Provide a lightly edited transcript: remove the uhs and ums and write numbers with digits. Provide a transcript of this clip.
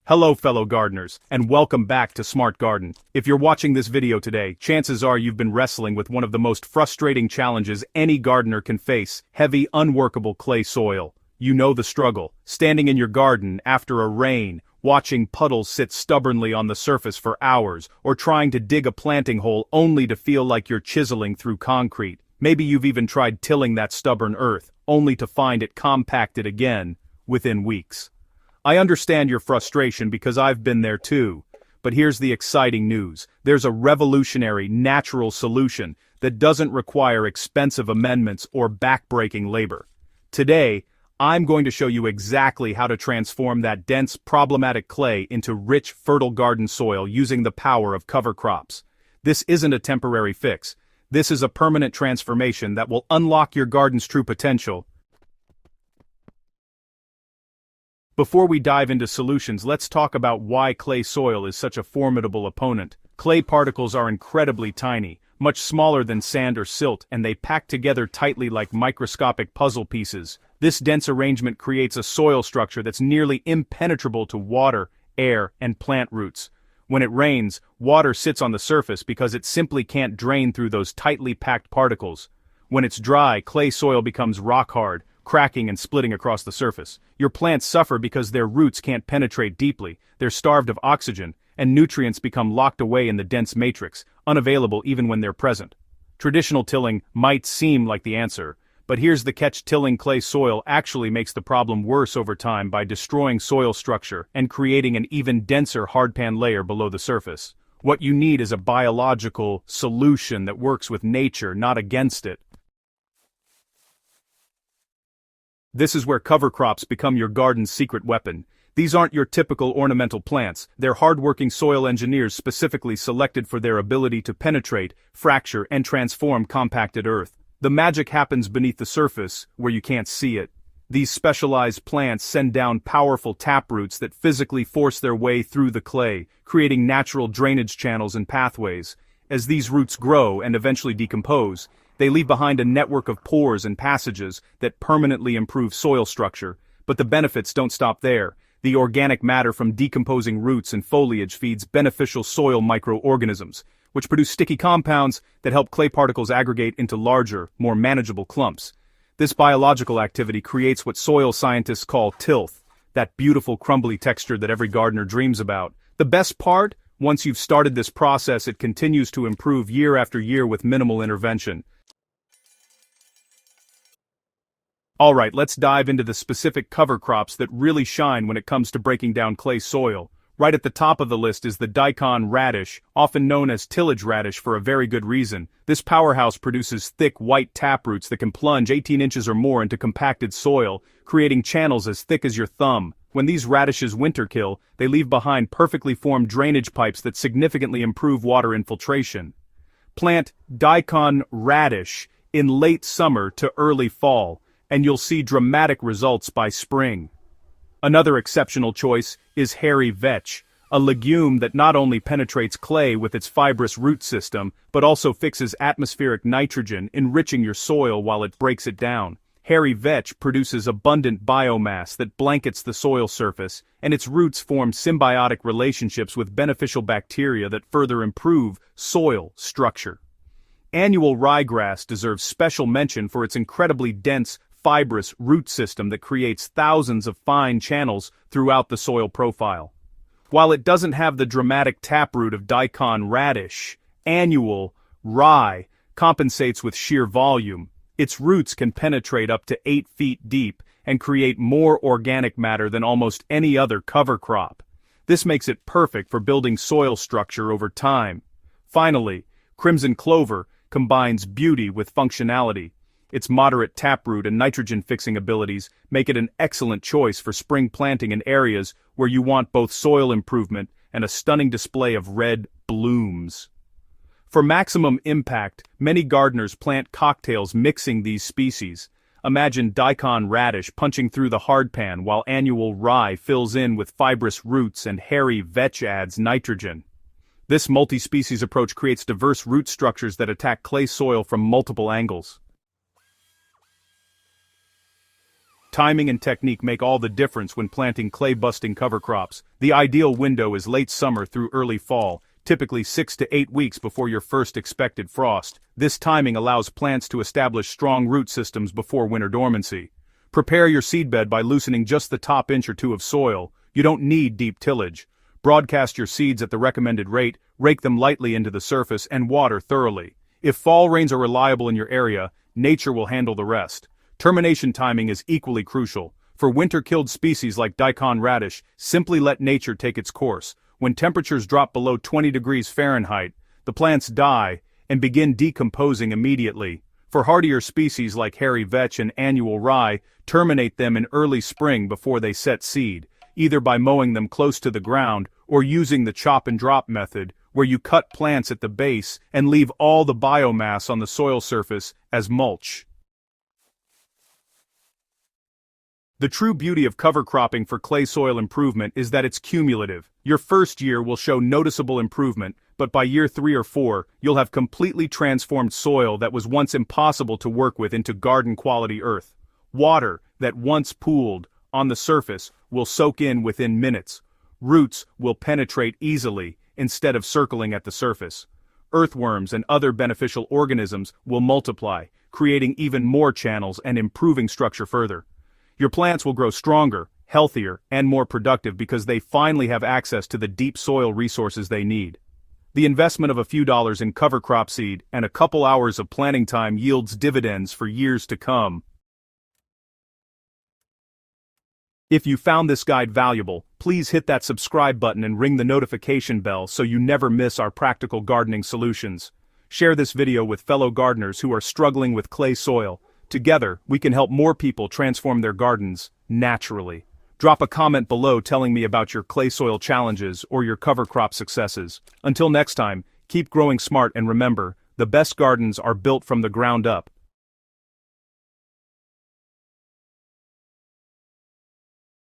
Hello fellow gardeners, and welcome back to Smart Garden. If you're watching this video today, chances are you've been wrestling with one of the most frustrating challenges any gardener can face: heavy, unworkable clay soil. You know the struggle, standing in your garden after a rain, watching puddles sit stubbornly on the surface for hours, or trying to dig a planting hole only to feel like you're chiseling through concrete. Maybe you've even tried tilling that stubborn earth, only to find it compacted again within weeks. I understand your frustration because I've been there too. But here's the exciting news. There's a revolutionary, natural solution that doesn't require expensive amendments or backbreaking labor. Today, I'm going to show you exactly how to transform that dense, problematic clay into rich, fertile garden soil using the power of cover crops. This isn't a temporary fix. This is a permanent transformation that will unlock your garden's true potential. Before we dive into solutions, let's talk about why clay soil is such a formidable opponent. Clay particles are incredibly tiny, much smaller than sand or silt, and they pack together tightly like microscopic puzzle pieces. This dense arrangement creates a soil structure that's nearly impenetrable to water, air, and plant roots. When it rains, water sits on the surface because it simply can't drain through those tightly packed particles. When it's dry, clay soil becomes rock hard, cracking and splitting across the surface. Your plants suffer because their roots can't penetrate deeply, they're starved of oxygen, and nutrients become locked away in the dense matrix, unavailable even when they're present. Traditional tilling might seem like the answer, but here's the catch: tilling clay soil actually makes the problem worse over time by destroying soil structure and creating an even denser hardpan layer below the surface. What you need is a biological solution that works with nature, not against it. This is where cover crops become your garden's secret weapon. These aren't your typical ornamental plants, they're hardworking soil engineers specifically selected for their ability to penetrate, fracture, and transform compacted earth. The magic happens beneath the surface, where you can't see it. These specialized plants send down powerful taproots that physically force their way through the clay, creating natural drainage channels and pathways. As these roots grow and eventually decompose, they leave behind a network of pores and passages that permanently improve soil structure. But the benefits don't stop there. The organic matter from decomposing roots and foliage feeds beneficial soil microorganisms, which produce sticky compounds that help clay particles aggregate into larger, more manageable clumps. This biological activity creates what soil scientists call tilth, that beautiful crumbly texture that every gardener dreams about. The best part? Once you've started this process, it continues to improve year after year with minimal intervention. Alright, let's dive into the specific cover crops that really shine when it comes to breaking down clay soil. Right at the top of the list is the daikon radish, often known as tillage radish for a very good reason. This powerhouse produces thick white taproots that can plunge 18 inches or more into compacted soil, creating channels as thick as your thumb. When these radishes winter kill, they leave behind perfectly formed drainage pipes that significantly improve water infiltration. Plant daikon radish in late summer to early fall, and you'll see dramatic results by spring. Another exceptional choice is hairy vetch, a legume that not only penetrates clay with its fibrous root system, but also fixes atmospheric nitrogen, enriching your soil while it breaks it down. Hairy vetch produces abundant biomass that blankets the soil surface, and its roots form symbiotic relationships with beneficial bacteria that further improve soil structure. Annual ryegrass deserves special mention for its incredibly dense, fibrous root system that creates thousands of fine channels throughout the soil profile. While it doesn't have the dramatic taproot of daikon radish, annual rye compensates with sheer volume. Its roots can penetrate up to 8 feet deep and create more organic matter than almost any other cover crop. This makes it perfect for building soil structure over time. Finally, crimson clover combines beauty with functionality. Its moderate taproot and nitrogen-fixing abilities make it an excellent choice for spring planting in areas where you want both soil improvement and a stunning display of red blooms. For maximum impact, many gardeners plant cocktails mixing these species. Imagine daikon radish punching through the hardpan while annual rye fills in with fibrous roots and hairy vetch adds nitrogen. This multi-species approach creates diverse root structures that attack clay soil from multiple angles. Timing and technique make all the difference when planting clay-busting cover crops. The ideal window is late summer through early fall, typically 6 to 8 weeks before your first expected frost. This timing allows plants to establish strong root systems before winter dormancy. Prepare your seedbed by loosening just the top inch or two of soil. You don't need deep tillage. Broadcast your seeds at the recommended rate, rake them lightly into the surface, and water thoroughly. If fall rains are reliable in your area, nature will handle the rest. Termination timing is equally crucial. For winter-killed species like daikon radish, simply let nature take its course. When temperatures drop below 20 degrees Fahrenheit, the plants die and begin decomposing immediately. For hardier species like hairy vetch and annual rye, terminate them in early spring before they set seed, either by mowing them close to the ground or using the chop-and-drop method, where you cut plants at the base and leave all the biomass on the soil surface as mulch. The true beauty of cover cropping for clay soil improvement is that it's cumulative. Your first year will show noticeable improvement, but by year 3 or 4, you'll have completely transformed soil that was once impossible to work with into garden-quality earth. Water that once pooled on the surface will soak in within minutes. Roots will penetrate easily instead of circling at the surface. Earthworms and other beneficial organisms will multiply, creating even more channels and improving structure further. Your plants will grow stronger, healthier, and more productive because they finally have access to the deep soil resources they need. The investment of a few dollars in cover crop seed and a couple hours of planting time yields dividends for years to come. If you found this guide valuable, please hit that subscribe button and ring the notification bell so you never miss our practical gardening solutions. Share this video with fellow gardeners who are struggling with clay soil. Together, we can help more people transform their gardens naturally. Drop a comment below telling me about your clay soil challenges or your cover crop successes. Until next time, keep growing smart and remember, the best gardens are built from the ground up.